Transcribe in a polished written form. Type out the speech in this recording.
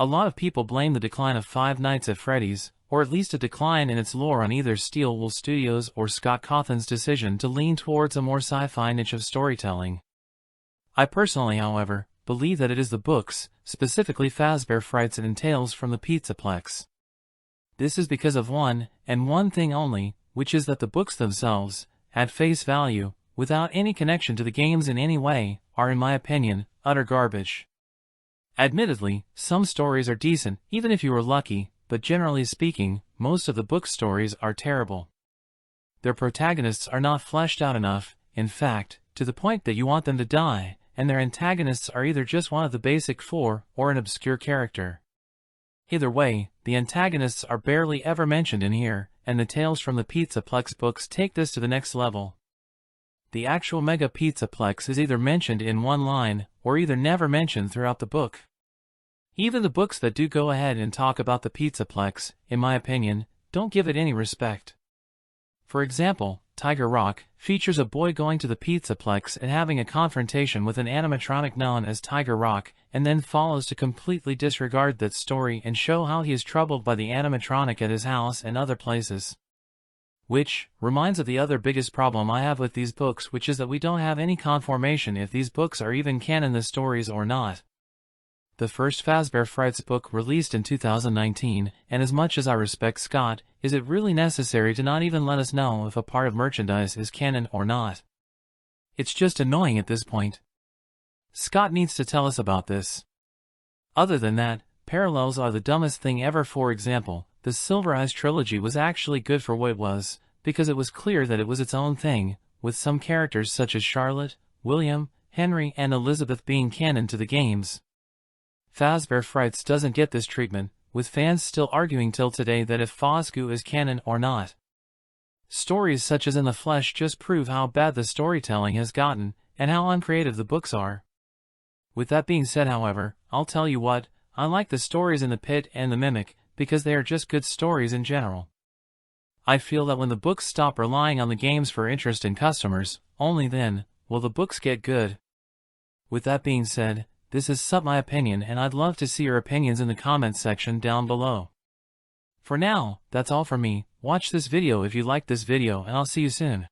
A lot of people blame the decline of Five Nights at Freddy's, or at least a decline in its lore, on either Steel Wool Studios or Scott Cawthon's decision to lean towards a more sci-fi niche of storytelling. I personally, however, believe that it is the books, specifically Fazbear Frights and Tales from the Pizzaplex. This is because of one, and one thing only, which is that the books themselves, at face value, without any connection to the games in any way, are in my opinion, utter garbage. Admittedly, some stories are decent, even if you were lucky, but generally speaking, most of the book stories are terrible. Their protagonists are not fleshed out enough, in fact, to the point that you want them to die, and their antagonists are either just one of the basic four or an obscure character. Either way, the antagonists are barely ever mentioned in here, and the Tales from the Pizzaplex books take this to the next level. The actual Mega Pizzaplex is either mentioned in one line, or either never mentioned throughout the book. Even the books that do go ahead and talk about the Pizzaplex, in my opinion, don't give it any respect. For example, Tiger Rock features a boy going to the Pizzaplex and having a confrontation with an animatronic known as Tiger Rock, and then follows to completely disregard that story and show how he is troubled by the animatronic at his house and other places. Which reminds of the other biggest problem I have with these books, which is that we don't have any confirmation if these books are even canon the stories or not. The first Fazbear Frights book released in 2019, and as much as I respect Scott, is it really necessary to not even let us know if a part of merchandise is canon or not? It's just annoying at this point. Scott needs to tell us about this. Other than that, parallels are the dumbest thing ever. For example, the Silver Eyes trilogy was actually good for what it was, because it was clear that it was its own thing, with some characters such as Charlotte, William, Henry and Elizabeth being canon to the games. Fazbear Frights doesn't get this treatment, with fans still arguing till today that if Fazgoo is canon or not. Stories such as In the Flesh just prove how bad the storytelling has gotten, and how uncreative the books are. With that being said, however, I'll tell you what, I like the stories in The Pit and The Mimic, because they are just good stories in general. I feel that when the books stop relying on the games for interest in customers, only then will the books get good. With that being said, this is my opinion, and I'd love to see your opinions in the comments section down below. For now, that's all from me. Watch this video if you liked this video, and I'll see you soon.